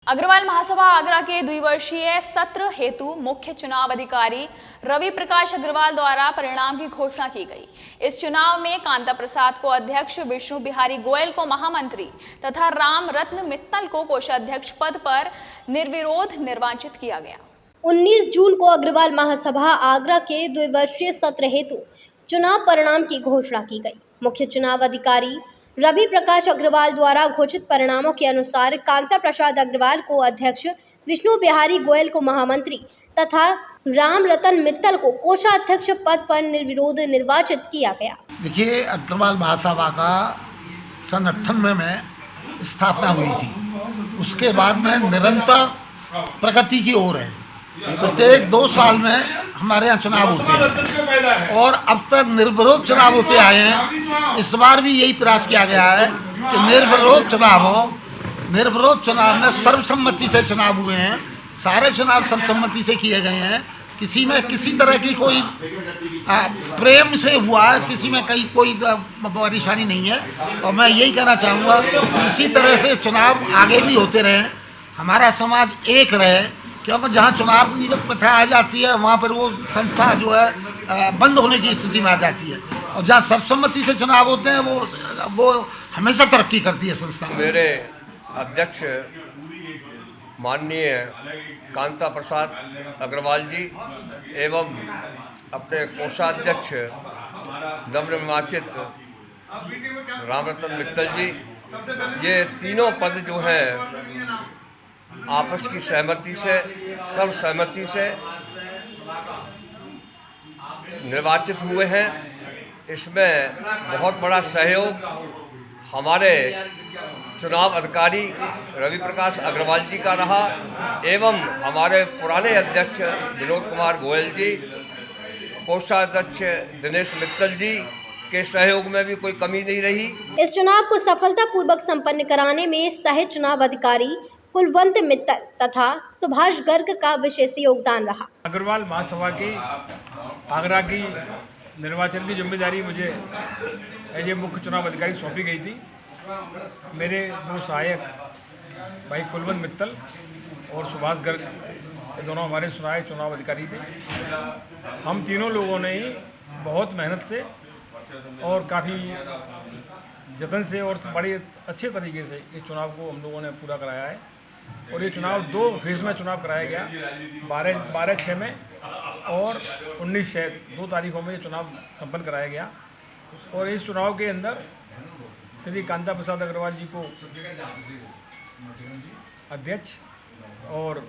अग्रवाल महासभा आगरा के द्विवर्षीय सत्र हेतु मुख्य चुनाव अधिकारी रवि प्रकाश अग्रवाल द्वारा परिणाम की घोषणा की गई। इस चुनाव में कांता प्रसाद को अध्यक्ष, विष्णु बिहारी गोयल को महामंत्री तथा राम रत्न मित्तल को कोषाध्यक्ष पद पर निर्विरोध निर्वाचित किया गया। 19 जून को अग्रवाल महासभा आगरा के द्विवर्षीय सत्र हेतु चुनाव परिणाम की घोषणा की गई। मुख्य चुनाव अधिकारी रवि प्रकाश अग्रवाल द्वारा घोषित परिणामों के अनुसार कांता प्रसाद अग्रवाल को अध्यक्ष, विष्णु बिहारी गोयल को महामंत्री तथा राम रतन मित्तल को कोषाध्यक्ष पद पर निर्विरोध निर्वाचित किया गया। देखिए, अग्रवाल महासभा का सन 98 में स्थापना हुई थी। उसके बाद में निरंतर प्रगति की ओर है। प्रत्येक 2 साल में हमारे यहाँ चुनाव होते हैं और अब तक निर्विरोध चुनाव होते आए हैं। इस बार भी यही प्रयास किया गया है कि निर्विरोध चुनाव हो। निर्विरोध चुनाव में सर्वसम्मति से चुनाव हुए हैं। सारे चुनाव सर्वसम्मति से किए गए हैं। किसी में किसी तरह की कोई प्रेम से हुआ है, किसी में कहीं कोई परेशानी नहीं है। और मैं यही कहना चाहूँगा, इसी तरह से चुनाव आगे भी होते रहें, हमारा समाज एक रहे। क्योंकि जहाँ चुनाव की प्रथा आ जाती है, वहाँ पर वो संस्था जो है बंद होने की स्थिति में आ जाती है। और जहाँ सर्वसम्मति से चुनाव होते हैं, वो हमेशा तरक्की करती है संस्था। मेरे अध्यक्ष माननीय कांता प्रसाद अग्रवाल जी एवं अपने कोषाध्यक्ष नवनिर्वाचित रामरतन मित्तल जी, ये तीनों पद जो हैं आपस की सहमति से, सर्वसहमति से निर्वाचित हुए हैं। इसमें बहुत बड़ा सहयोग हमारे चुनाव अधिकारी रवि प्रकाश अग्रवाल जी का रहा एवं हमारे पुराने अध्यक्ष विनोद कुमार गोयल जी, कोषाध्यक्ष दिनेश मित्तल जी के सहयोग में भी कोई कमी नहीं रही। इस चुनाव को सफलतापूर्वक संपन्न कराने में सहायक चुनाव अधिकारी कुलवंत मित्तल तथा सुभाष गर्ग का विशेष योगदान रहा। अग्रवाल महासभा की आगरा की निर्वाचन की जिम्मेदारी मुझे एज ए मुख्य चुनाव अधिकारी सौंपी गई थी। मेरे 2 सहायक भाई कुलवंत मित्तल और सुभाष गर्ग, ये दोनों हमारे सहायक चुनाव अधिकारी थे। हम तीनों लोगों ने ही बहुत मेहनत से और काफ़ी जतन से और बड़े अच्छे तरीके से इस चुनाव को हम लोगों ने पूरा कराया है। और ये चुनाव 2 फेज़ में चुनाव कराया गया, 12/6 में और 19/6, 2 तारीखों में ये चुनाव संपन्न कराया गया। और इस चुनाव के अंदर श्री कांता प्रसाद अग्रवाल जी को अध्यक्ष और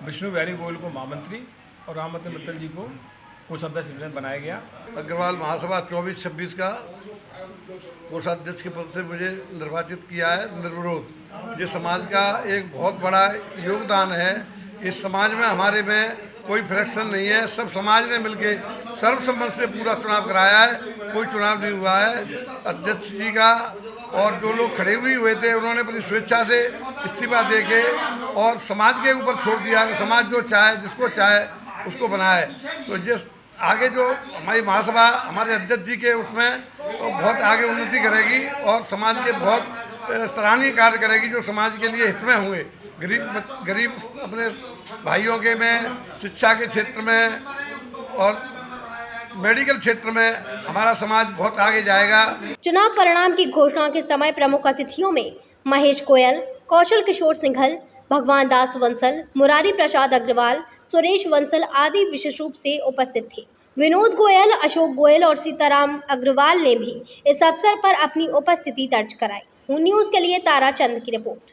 विष्णु बिहारी गोयल को महामंत्री और राम रतन मित्तल जी को कोषाध्यक्ष बनाया गया। अग्रवाल महासभा 24-26 का कोषाध्यक्ष के पद से मुझे निर्वाचित किया है निर्विरोध। ये समाज का एक बहुत बड़ा योगदान है। इस समाज में हमारे में कोई फ्रैक्शन नहीं है। सब समाज ने मिलके सर्वसम्मति से पूरा चुनाव कराया है। कोई चुनाव नहीं हुआ है। अध्यक्ष जी का और जो लोग खड़े हुए थे, उन्होंने अपनी स्वेच्छा से इस्तीफा दे के और समाज के ऊपर छोड़ दिया कि समाज जो चाहे, जिसको चाहे उसको बनाए। तो जिस आगे जो हमारी महासभा हमारे अध्यक्ष जी के उसमें बहुत आगे उन्नति करेगी और समाज के बहुत सराहनीय कार्य करेगी, जो समाज के लिए हित में हुए। गरीब अपने भाइयों के में, शिक्षा के क्षेत्र में और मेडिकल क्षेत्र में हमारा समाज बहुत आगे जाएगा। चुनाव परिणाम की घोषणा के समय प्रमुख अतिथियों में महेश गोयल, कौशल किशोर सिंघल, भगवान दास वंसल, मुरारी प्रसाद अग्रवाल, सुरेश वंसल आदि विशेष रूप से उपस्थित थे। विनोद गोयल, अशोक गोयल और सीताराम अग्रवाल ने भी इस अवसर पर अपनी उपस्थिति दर्ज कराई। न्यूज़ के लिए तारा चंद की रिपोर्ट।